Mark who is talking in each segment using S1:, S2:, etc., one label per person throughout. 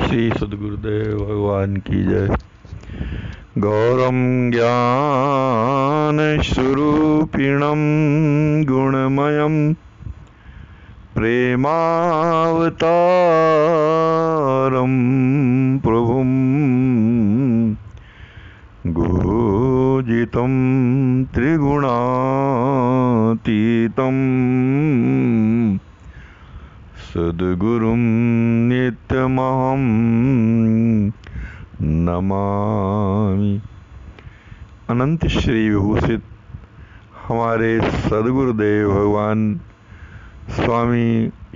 S1: श्री सद्गुरुदेव भगवान की जय। गौरम ज्ञान स्वरूपिणम गुणमयम प्रेमावतारम प्रभुम गुरुजितं त्रिगुणातीतं सद्गुरुं नित्यमहं नमामि। अनंत श्री विभूषित हमारे सद्गुरुदेव भगवान स्वामी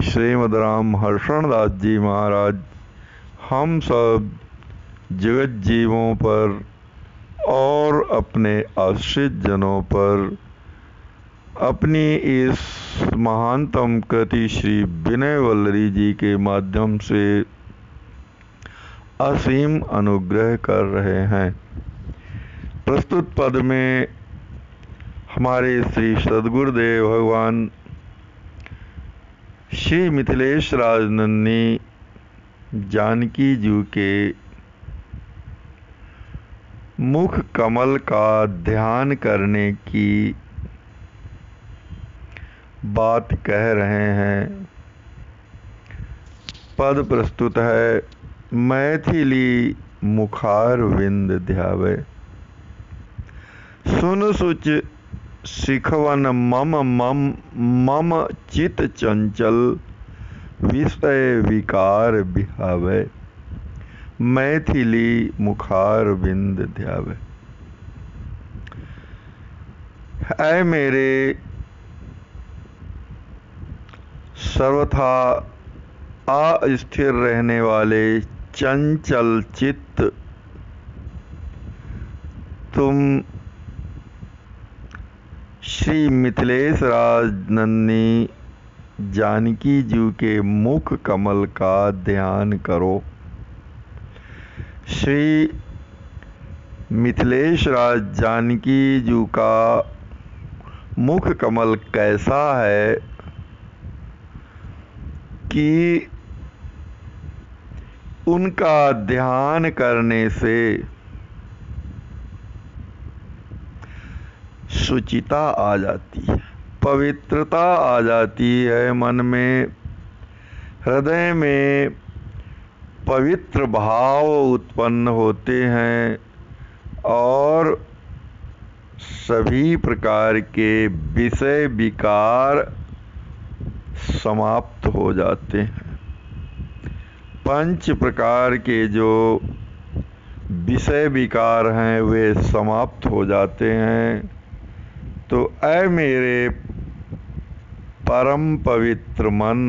S1: श्रीमद राम हर्षण दास जी महाराज हम सब जगत जीवों पर और अपने आश्रित जनों पर अपनी इस महानतम कृति श्री विनय वल्लरी जी के माध्यम से असीम अनुग्रह कर रहे हैं। प्रस्तुत पद में हमारे श्री सद्गुरुदेव भगवान श्री मिथिलेश राजनंदनी जानकी जी के मुख कमल का ध्यान करने की बात कह रहे हैं। पद प्रस्तुत है। मैथिली मुखार विंद ध्यावे, सुन सुच शिखवन मम मम मम चित चंचल विषय विकार बिहावे। मैथिली मुखार विंद ध्यावे। ऐ मेरे सर्वथा अस्थिर रहने वाले चंचल चित्त, तुम श्री मिथिलेश राजनंदनी जानकी जी के मुख कमल का ध्यान करो। श्री मिथिलेश राज जानकी जी का मुख कमल कैसा है कि उनका ध्यान करने से शुचिता आ जाती है, पवित्रता आ जाती है मन में, हृदय में पवित्र भाव उत्पन्न होते हैं और सभी प्रकार के विषय विकार समाप्त हो जाते हैं। पंच प्रकार के जो विषय विकार हैं वे समाप्त हो जाते हैं। तो ऐ मेरे परम पवित्र मन,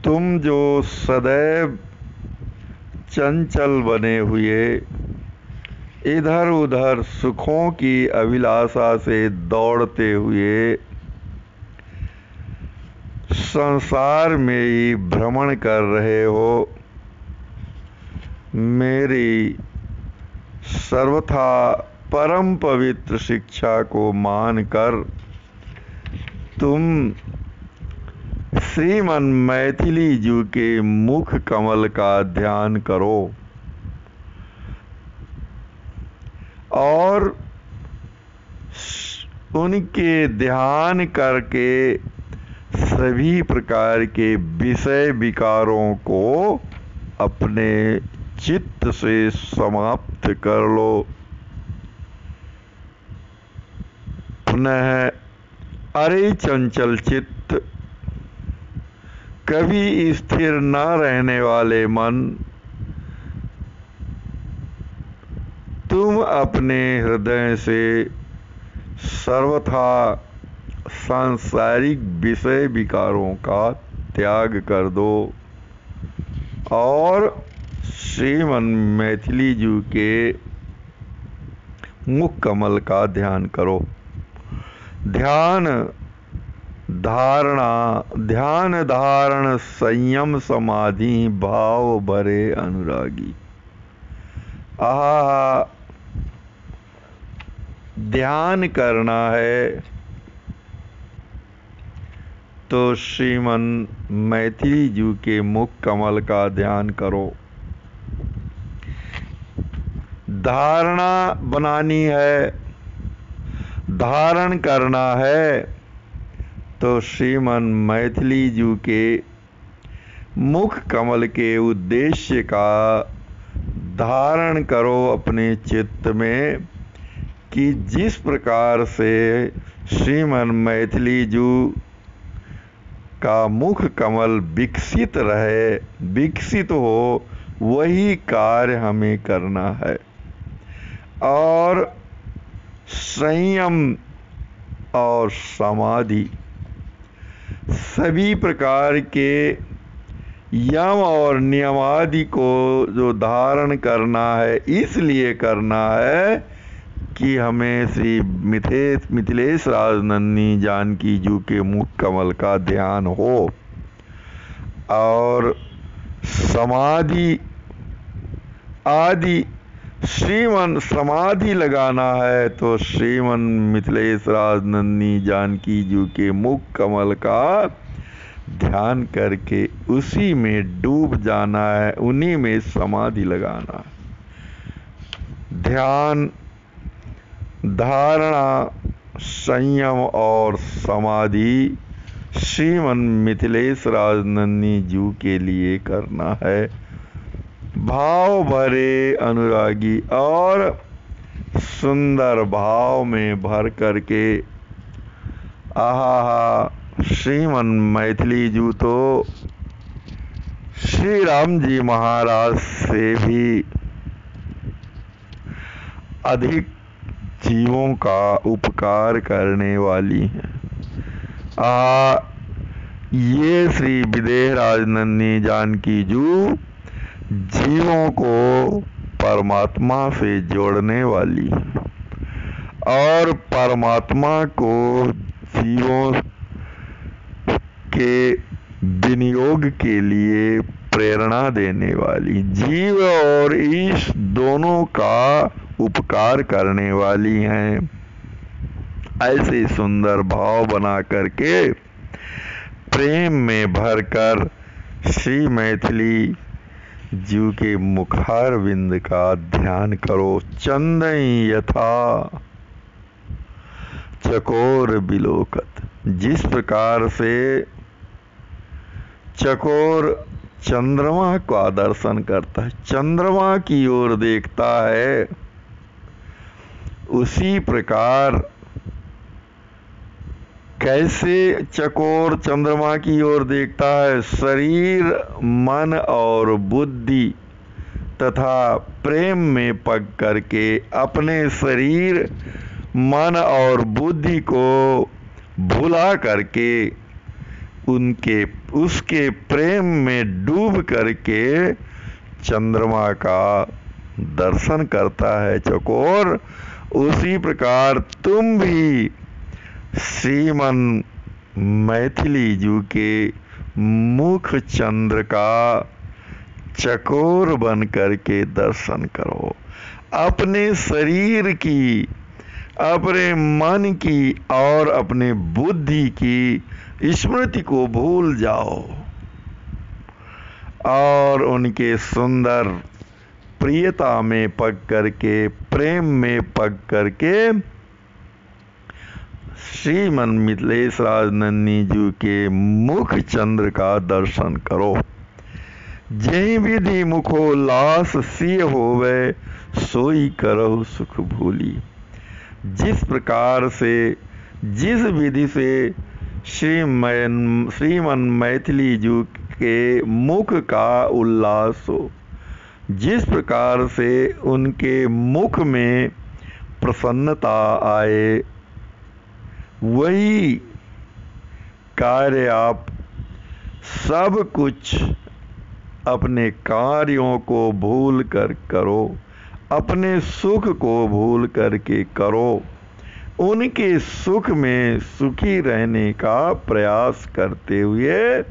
S1: तुम जो सदैव चंचल बने हुए इधर उधर सुखों की अभिलाषा से दौड़ते हुए संसार में ही भ्रमण कर रहे हो, मेरी सर्वथा परम पवित्र शिक्षा को मानकर तुम श्रीमन मैथिली जी के मुख कमल का ध्यान करो और उनके ध्यान करके सभी प्रकार के विषय विकारों को अपने चित्त से समाप्त कर लो। पुनः अरे चंचल चित्त, कभी स्थिर न रहने वाले मन, तुम अपने हृदय से सर्वथा सांसारिक विषय विकारों का त्याग कर दो और श्रीमन मैथिली जी के मुख कमल का ध्यान करो। ध्यान धारण संयम समाधि भाव भरे अनुरागी। आहा, ध्यान करना है तो श्रीमन मैथिली जी के मुख कमल का ध्यान करो। धारणा बनानी है, धारण करना है, तो श्रीमन मैथिली जी के मुख कमल के उद्देश्य का धारण करो अपने चित्त में कि जिस प्रकार से श्रीमन मैथिली जी का मुख कमल विकसित रहे, विकसित हो, वही कार्य हमें करना है। और संयम और समाधि सभी प्रकार के यम और नियमादि को जो धारण करना है, इसलिए करना है कि हमें श्री मिथिलेश राज नन्ही जानकी जी के मुख कमल का ध्यान हो। और समाधि आदि श्रीमन समाधि लगाना है तो श्रीमन मिथिलेश राज नन्ही जानकी जी के मुख कमल का ध्यान करके उसी में डूब जाना है, उन्हीं में समाधि लगाना है। ध्यान, धारणा, संयम और समाधि श्रीमन मिथिलेश राज नन्ही जी के लिए करना है। भाव भरे अनुरागी और सुंदर भाव में भर करके आहा, श्रीमन मैथिली जी तो श्री राम जी महाराज से भी अधिक जीवों का उपकार करने वाली हैं। ये श्री विदेह राज नन्ही जानकी जी जीवों को परमात्मा से जोड़ने वाली है और परमात्मा को जीवों के विनियोग के लिए प्रेरणा देने वाली, जीव और ईश दोनों का उपकार करने वाली हैं। ऐसे सुंदर भाव बना करके प्रेम में भरकर श्री मैथिली जी के मुखार विंद का ध्यान करो। चंदन यथा चकोर बिलोकत, जिस प्रकार से चकोर चंद्रमा का दर्शन करता है, चंद्रमा की ओर देखता है, उसी प्रकार कैसे चकोर चंद्रमा की ओर देखता है, शरीर, मन और बुद्धि तथा प्रेम में पग करके अपने शरीर, मन और बुद्धि को भुला करके उसके प्रेम में डूब करके चंद्रमा का दर्शन करता है चकोर। उसी प्रकार तुम भी श्रीमन मैथिली जी के मुख चंद्र का चकोर बन करके दर्शन करो। अपने शरीर की, अपने मन की और अपने बुद्धि की स्मृति को भूल जाओ और उनके सुंदर प्रियता में पग करके, प्रेम में पग करके श्रीमन मिथिलेश राज नन्ही जी के मुख चंद्र का दर्शन करो। जही विधि मुखोल्लास सिय होवे, सोई करहु सुख भूली। जिस प्रकार से, जिस विधि से श्रीमन मैथिली जी के मुख का उल्लास हो, जिस प्रकार से उनके मुख में प्रसन्नता आए, वही कार्य आप सब कुछ अपने कार्यों को भूल कर करो, अपने सुख को भूल करके करो। उनके सुख में सुखी रहने का प्रयास करते हुए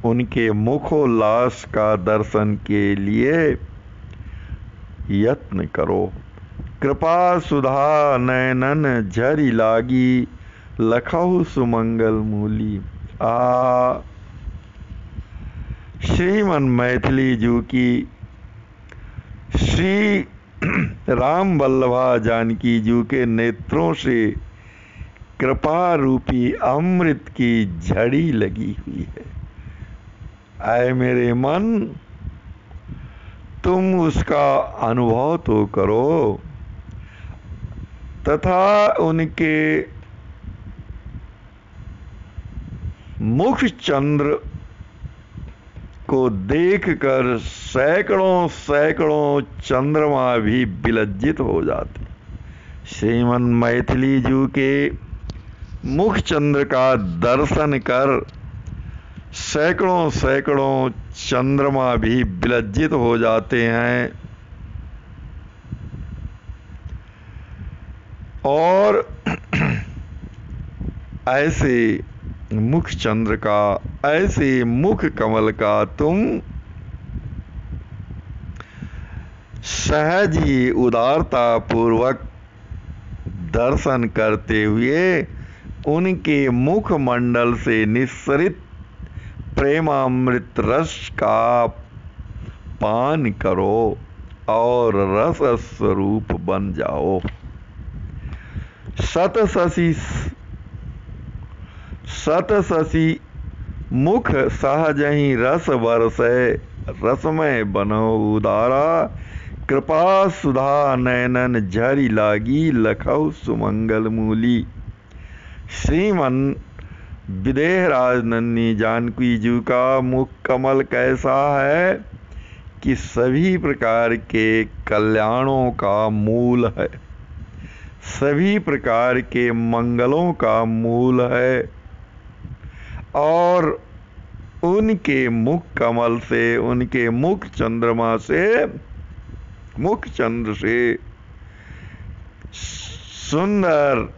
S1: उनके मुखोल्लास का दर्शन के लिए यत्न करो। कृपा सुधा नयनन झरि लागी, लखहु सुमंगल मूली। श्रीमन मैथिली जी की श्री राम वल्लभा जानकी जी के नेत्रों से कृपा रूपी अमृत की झड़ी लगी हुई है। आए मेरे मन, तुम उसका अनुभव तो करो तथा उनके मुख चंद्र को देखकर सैकड़ों सैकड़ों चंद्रमा भी विलज्जित हो जाते। श्रीमन मैथिली जी के मुख चंद्र का दर्शन कर सैकड़ों सैकड़ों चंद्रमा भी विलज्जित हो जाते हैं। और ऐसे मुख चंद्र का, ऐसे मुख कमल का तुम सहज ही उदारता पूर्वक दर्शन करते हुए उनके मुख मंडल से निस्सरित प्रेमामृत रस का पान करो और रस स्वरूप बन जाओ। सत शशि मुख सहज ही रस बरसै, रसमय बनो उदारा, कृपा सुधा नयनन झरी लागी, लखौ सुमंगल मूली। श्रीमन विदेह राज नन्ही जानकी जी का मुख कमल कैसा है कि सभी प्रकार के कल्याणों का मूल है, सभी प्रकार के मंगलों का मूल है। और उनके मुख कमल से, उनके मुख चंद्रमा से, मुख चंद्र से सुंदर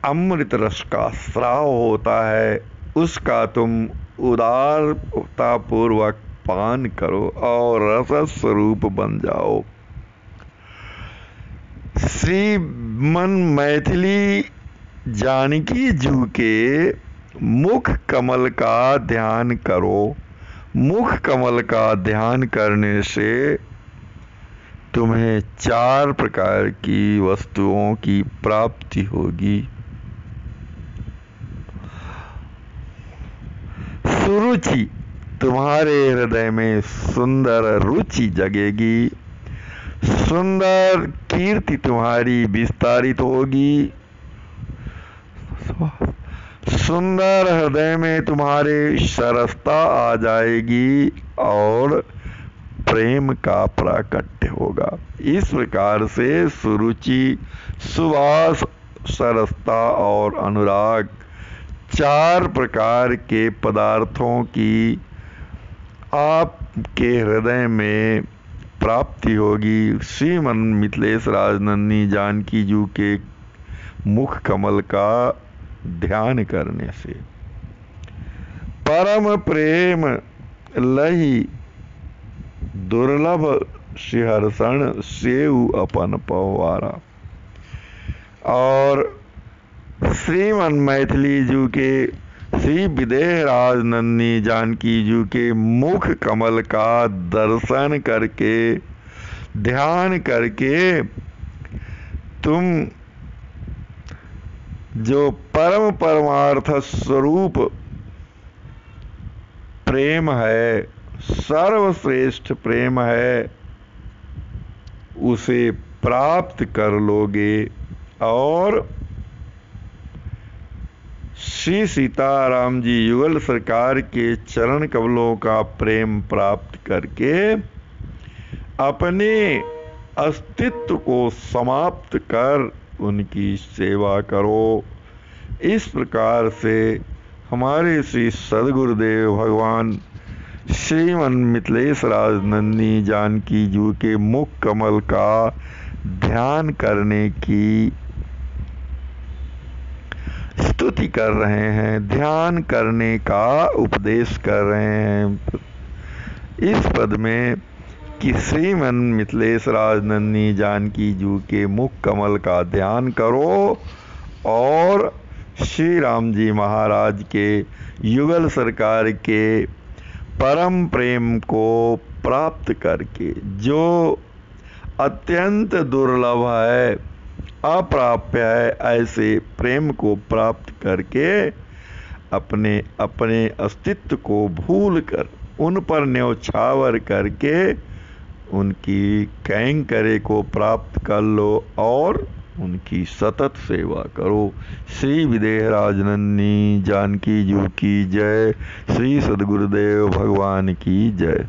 S1: अमृत रस का स्राव होता है, उसका तुम उदारता पूर्वक पान करो और रस स्वरूप बन जाओ। श्रीमन मैथिली जानकी जी के मुख कमल का ध्यान करो। मुख कमल का ध्यान करने से तुम्हें 4 प्रकार की वस्तुओं की प्राप्ति होगी। सुरुचि, तुम्हारे हृदय में सुंदर रुचि जगेगी, सुंदर कीर्ति तुम्हारी विस्तारित होगी, सुंदर हृदय में तुम्हारे सरसता आ जाएगी और प्रेम का प्राकट्य होगा। इस प्रकार से सुरुचि, सुवास, सरसता और अनुराग 4 प्रकार के पदार्थों की आपके हृदय में प्राप्ति होगी। श्रीमन मिथिलेश राज नन्ही जानकी जी के मुख कमल का ध्यान करने से। परम प्रेम लही दुर्लभ सिहर्षण सेउ अपन पवारा। और श्रीमन मैथिली जी के श्री विदेह राज नन्ही जानकी जी के मुख कमल का दर्शन करके, ध्यान करके तुम जो परम परमार्थ स्वरूप प्रेम है, सर्वश्रेष्ठ प्रेम है, उसे प्राप्त कर लोगे और श्री सीताराम जी युगल सरकार के चरण कमलों का प्रेम प्राप्त करके अपने अस्तित्व को समाप्त कर उनकी सेवा करो। इस प्रकार से हमारे श्री सद्गुरुदेव भगवान श्रीमन मिथिलेश राज नन्ही जानकी जी के मुख कमल का ध्यान करने की स्तुति कर रहे हैं, ध्यान करने का उपदेश कर रहे हैं इस पद में कि श्रीमन मिथिलेश राज नन्ही जानकी जी के मुख कमल का ध्यान करो और श्री राम जी महाराज के युगल सरकार के परम प्रेम को प्राप्त करके, जो अत्यंत दुर्लभ है, अप्राप्य है, ऐसे प्रेम को प्राप्त करके अपने अपने अस्तित्व को भूलकर उन पर न्यौछावर करके उनकी कैंकरे को प्राप्त कर लो और उनकी सतत सेवा करो। श्री विदेहराज नंदनी जानकी जी की जय। श्री सद्गुरुदेव भगवान की जय।